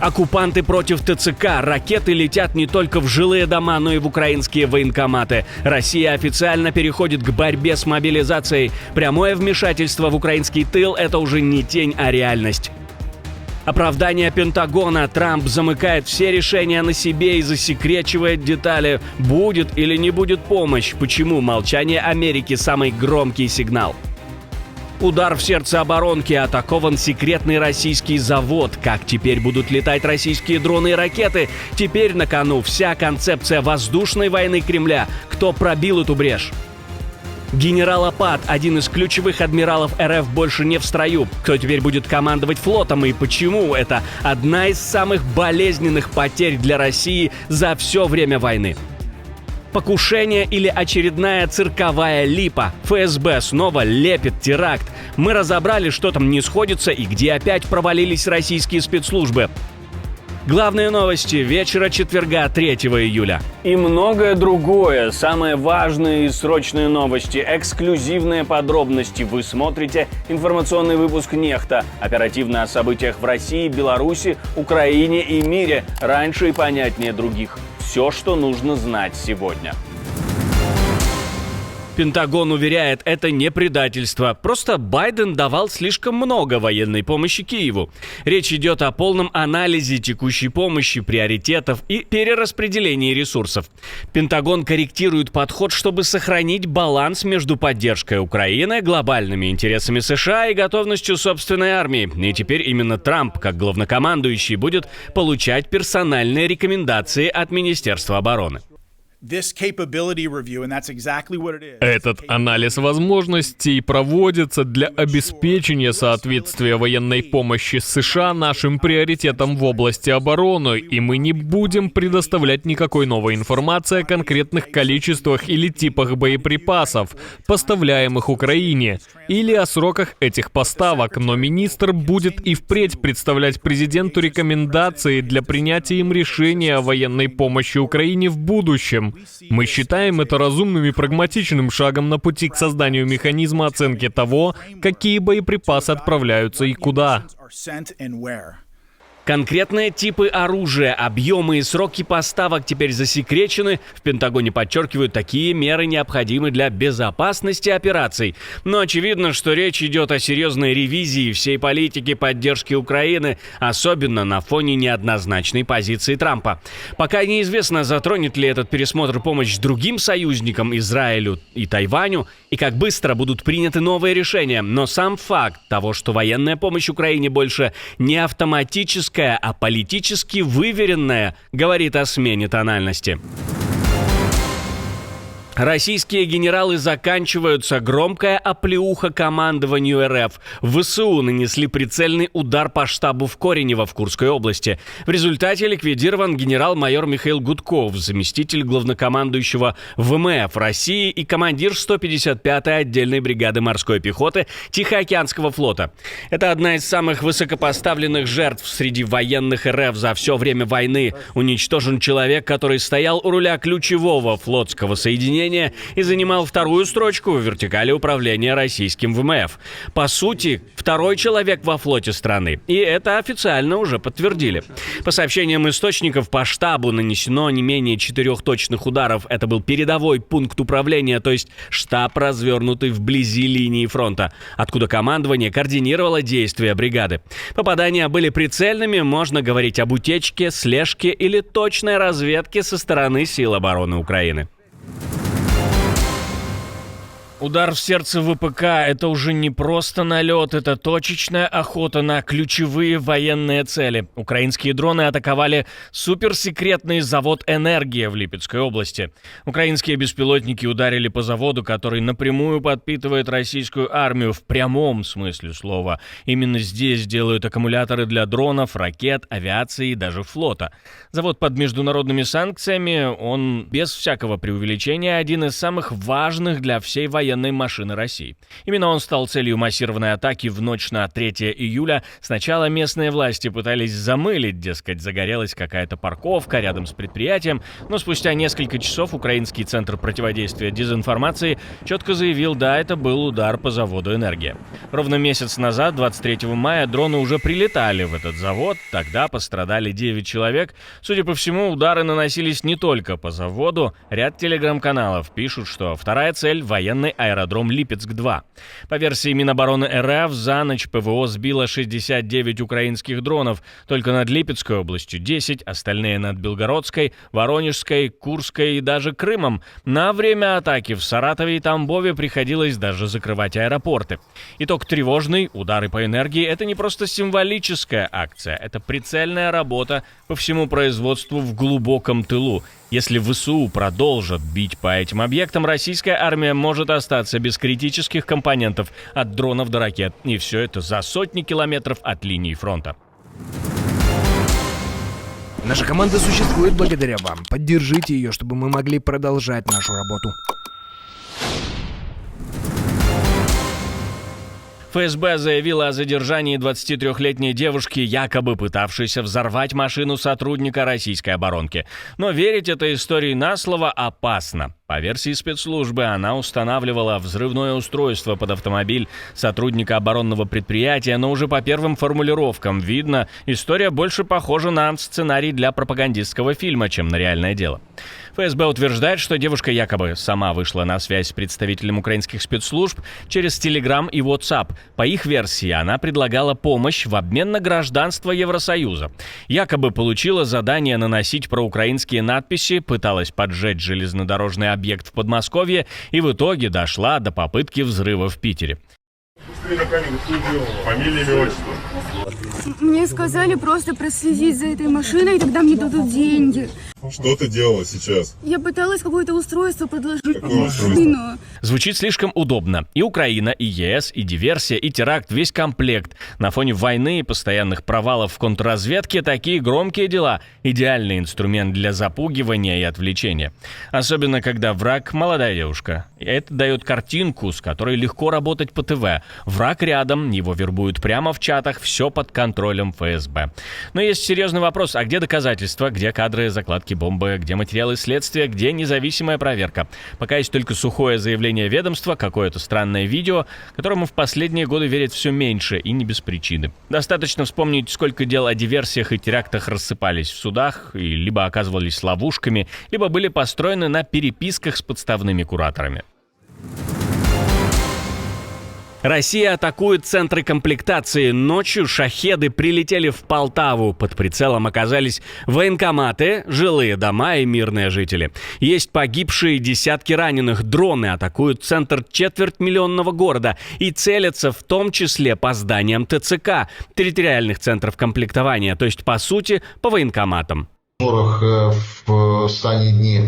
Оккупанты против ТЦК. Ракеты летят не только в жилые дома, но и в украинские военкоматы. Россия официально переходит к борьбе с мобилизацией. Прямое вмешательство в украинский тыл – это уже не тень, а реальность. Оправдание Пентагона. Трамп замыкает все решения на себе и засекречивает детали. Будет или не будет помощь. Почему молчание Америки – самый громкий сигнал? Удар в сердце оборонки. Атакован секретный российский завод. Как теперь будут летать российские дроны и ракеты? Теперь на кону вся концепция воздушной войны Кремля. Кто пробил эту брешь? Генерал Апат, один из ключевых адмиралов РФ, больше не в строю. Кто теперь будет командовать флотом и почему? Это одна из самых болезненных потерь для России за все время войны. Покушение или очередная цирковая липа? ФСБ снова лепит теракт. Мы разобрали, что там не сходится и где опять провалились российские спецслужбы. Главные новости вечера четверга, 3 июля. И многое другое. Самые важные и срочные новости, эксклюзивные подробности. Вы смотрите информационный выпуск «Нехта». Оперативно о событиях в России, Беларуси, Украине и мире. Раньше и понятнее других. Все, что нужно знать сегодня. Пентагон уверяет, это не предательство. Просто Байден давал слишком много военной помощи Киеву. Речь идет о полном анализе текущей помощи, приоритетов и перераспределении ресурсов. Пентагон корректирует подход, чтобы сохранить баланс между поддержкой Украины, глобальными интересами США и готовностью собственной армии. И теперь именно Трамп, как главнокомандующий, будет получать персональные рекомендации от Министерства обороны. Этот анализ возможностей проводится для обеспечения соответствия военной помощи США нашим приоритетам в области обороны, и мы не будем предоставлять никакой новой информации о конкретных количествах или типах боеприпасов, поставляемых Украине, или о сроках этих поставок, но министр будет и впредь представлять президенту рекомендации для принятия им решения о военной помощи Украине в будущем. Мы считаем это разумным и прагматичным шагом на пути к созданию механизма оценки того, какие боеприпасы отправляются и куда. Конкретные типы оружия, объемы и сроки поставок теперь засекречены. В Пентагоне подчеркивают, такие меры необходимы для безопасности операций. Но очевидно, что речь идет о серьезной ревизии всей политики поддержки Украины, особенно на фоне неоднозначной позиции Трампа. Пока неизвестно, затронет ли этот пересмотр помощь другим союзникам, Израилю и Тайваню, и как быстро будут приняты новые решения. Но сам факт того, что военная помощь Украине больше не автоматическая, а политически выверенная, говорит о смене тональности. Российские генералы заканчиваются. Громкая оплеуха командованию РФ. ВСУ нанесли прицельный удар по штабу в Коренево в Курской области. В результате ликвидирован генерал-майор Михаил Гудков, заместитель главнокомандующего ВМФ России и командир 155-й отдельной бригады морской пехоты Тихоокеанского флота. Это одна из самых высокопоставленных жертв среди военных РФ за все время войны. Уничтожен человек, который стоял у руля ключевого флотского соединения и занимал вторую строчку в вертикали управления российским ВМФ. По сути, второй человек во флоте страны. И это официально уже подтвердили. По сообщениям источников, по штабу нанесено не менее 4 точных ударов. Это был передовой пункт управления, то есть штаб, развернутый вблизи линии фронта, откуда командование координировало действия бригады. Попадания были прицельными, можно говорить об утечке, слежке или точной разведке со стороны сил обороны Украины. Удар в сердце ВПК – это уже не просто налет, это точечная охота на ключевые военные цели. Украинские дроны атаковали суперсекретный завод «Энергия» в Липецкой области. Украинские беспилотники ударили по заводу, который напрямую подпитывает российскую армию в прямом смысле слова. Именно здесь делают аккумуляторы для дронов, ракет, авиации и даже флота. Завод под международными санкциями, он без всякого преувеличения один из самых важных для всей военной военной машины России. Именно он стал целью массированной атаки в ночь на 3 июля. Сначала местные власти пытались замылить, дескать, загорелась какая-то парковка рядом с предприятием, но спустя несколько часов Украинский центр противодействия дезинформации четко заявил, да, это был удар по заводу «Энергия». Ровно месяц назад, 23 мая, дроны уже прилетали в этот завод, тогда пострадали 9 человек. Судя по всему, удары наносились не только по заводу. Ряд телеграм-каналов пишут, что вторая цель — военный аэродром Липецк-2. По версии Минобороны РФ, за ночь ПВО сбило 69 украинских дронов. Только над Липецкой областью 10, остальные над Белгородской, Воронежской, Курской и даже Крымом. На время атаки в Саратове и Тамбове приходилось даже закрывать аэропорты. Итог тревожный. Удары по энергии — это не просто символическая акция, это прицельная работа по всему производству в глубоком тылу. Если ВСУ продолжат бить по этим объектам, российская армия может остаться без критических компонентов от дронов до ракет. И все это за сотни километров от линии фронта. Наша команда существует благодаря вам. Поддержите ее, чтобы мы могли продолжать нашу работу. ФСБ заявила о задержании 23-летней девушки, якобы пытавшейся взорвать машину сотрудника российской оборонки. Но верить этой истории на слово опасно. По версии спецслужбы, она устанавливала взрывное устройство под автомобиль сотрудника оборонного предприятия, но уже по первым формулировкам видно, история больше похожа на сценарий для пропагандистского фильма, чем на реальное дело. ФСБ утверждает, что девушка якобы сама вышла на связь с представителем украинских спецслужб через Telegram и WhatsApp. По их версии, она предлагала помощь в обмен на гражданство Евросоюза. Якобы получила задание наносить проукраинские надписи, пыталась поджечь железнодорожный объект в Подмосковье и в итоге дошла до попытки взрыва в Питере. Фамилия, имя, отчество. Мне сказали просто проследить за этой машиной, и тогда мне дадут деньги. Что ты делала сейчас? Я пыталась какое-то устройство подложить под Какое машину. Звучит слишком удобно. И Украина, и ЕС, и диверсия, и теракт, весь комплект. На фоне войны и постоянных провалов в контрразведке такие громкие дела – идеальный инструмент для запугивания и отвлечения. Особенно, когда враг – молодая девушка. И это дает картинку, с которой легко работать по ТВ. Враг рядом, его вербуют прямо в чатах, все под контролем ФСБ. Но есть серьезный вопрос, а где доказательства, где кадры закладки бомбы, где материалы следствия, где независимая проверка? Пока есть только сухое заявление ведомства, какое-то странное видео, которому в последние годы верят все меньше и не без причины. Достаточно вспомнить, сколько дел о диверсиях и терактах рассыпались в судах, и либо оказывались ловушками, либо были построены на переписках с подставными кураторами. Россия атакует центры комплектации. Ночью шахеды прилетели в Полтаву. Под прицелом оказались военкоматы, жилые дома и мирные жители. Есть погибшие, десятки раненых. Дроны атакуют центр четвертьмиллионного города и целятся в том числе по зданиям ТЦК, территориальных центров комплектования, то есть, по сути, по воєнкоматам. Ворог в останні дні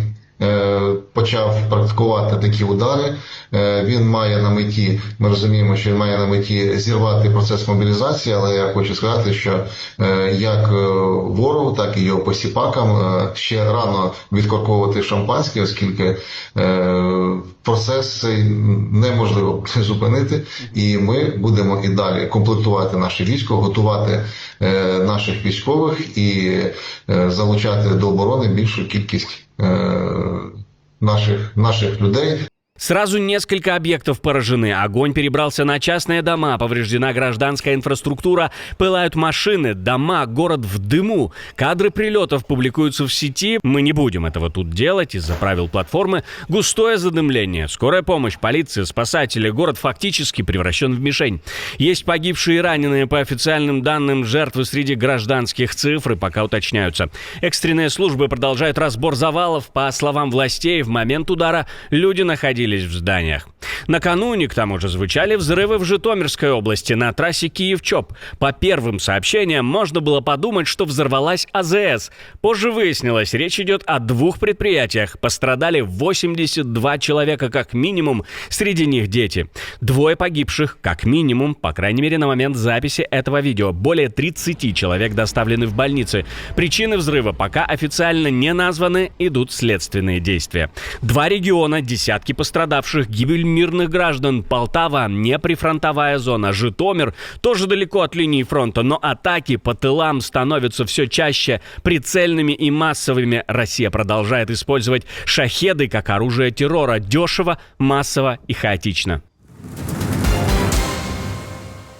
почав практикувати такі удари. Він має на меті, ми розуміємо, що він має на меті зірвати процес мобілізації, але я хочу сказати, що як ворогу, так і його посіпакам ще рано відкорковувати шампанське, оскільки процес неможливо зупинити, і ми будемо і далі комплектувати наше військо, готувати наших військових і залучати до оборони більшу кількість наших людей. Сразу несколько объектов поражены. Огонь перебрался на частные дома, повреждена гражданская инфраструктура, пылают машины, дома, город в дыму. Кадры прилетов публикуются в сети. Мы не будем этого тут делать из-за правил платформы. Густое задымление, скорая помощь, полиция, спасатели. Город фактически превращен в мишень. Есть погибшие и раненые. По официальным данным, жертвы среди гражданских, цифры пока уточняются. Экстренные службы продолжают разбор завалов. По словам властей, в момент удара люди находились в зданиях. Накануне, к тому же, звучали взрывы в Житомирской области на трассе Киев-Чоп. По первым сообщениям можно было подумать, что взорвалась АЗС. Позже выяснилось, речь идет о 2 предприятиях. Пострадали 82 человека как минимум, среди них дети. 2 погибших как минимум, по крайней мере на момент записи этого видео. Более 30 человек доставлены в больницы. Причины взрыва пока официально не названы, идут следственные действия. 2 региона, десятки пострадавших. пострадавших, гибель мирных граждан. Полтава – не прифронтовая зона. Житомир тоже далеко от линии фронта, но атаки по тылам становятся все чаще прицельными и массовыми. Россия продолжает использовать шахеды как оружие террора. Дешево, массово и хаотично.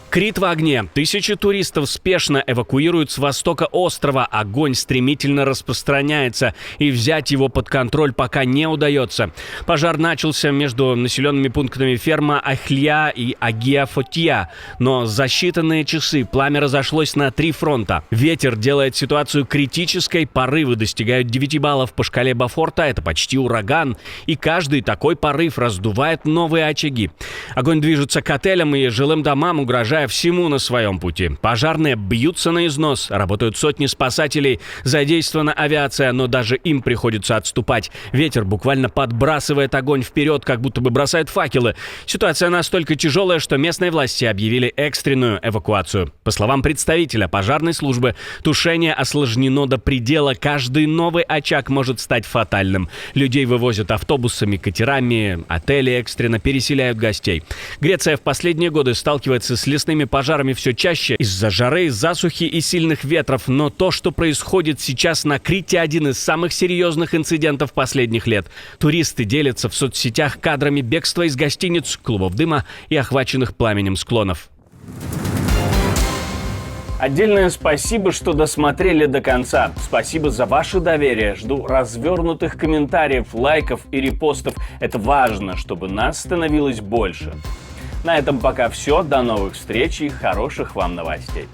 Крит в огне. Тысячи туристов спешно эвакуируют с востока острова. Огонь стремительно распространяется, и взять его под контроль пока не удается. Пожар начался между населенными пунктами Ферма Ахлья и Агия Фотия, но за считанные часы пламя разошлось на 3 фронта. Ветер делает ситуацию критической, порывы достигают 9 баллов по шкале Бафорта, это почти ураган, и каждый такой порыв раздувает новые очаги. Огонь движется к отелям и жилым домам, угрожая всему на своем пути. Пожарные бьются на износ, работают сотни спасателей, задействована авиация, но даже им приходится отступать. Ветер буквально подбрасывает огонь вперед, как будто бы бросает факелы. Ситуация настолько тяжелая, что местные власти объявили экстренную эвакуацию. По словам представителя пожарной службы, тушение осложнено до предела. Каждый новый очаг может стать фатальным. Людей вывозят автобусами, катерами, отели экстренно переселяют гостей. Греция в последние годы сталкивается с лесными пожарами все чаще из-за жары, засухи и сильных ветров, но то, что происходит сейчас на Крите, один из самых серьезных инцидентов последних лет. Туристы делятся в соцсетях кадрами бегства из гостиниц, клубов дыма и охваченных пламенем склонов. Отдельное спасибо, что досмотрели до конца. Спасибо за ваше доверие. Жду развернутых комментариев, лайков и репостов. Это важно, чтобы нас становилось больше. На этом пока все. До новых встреч и хороших вам новостей.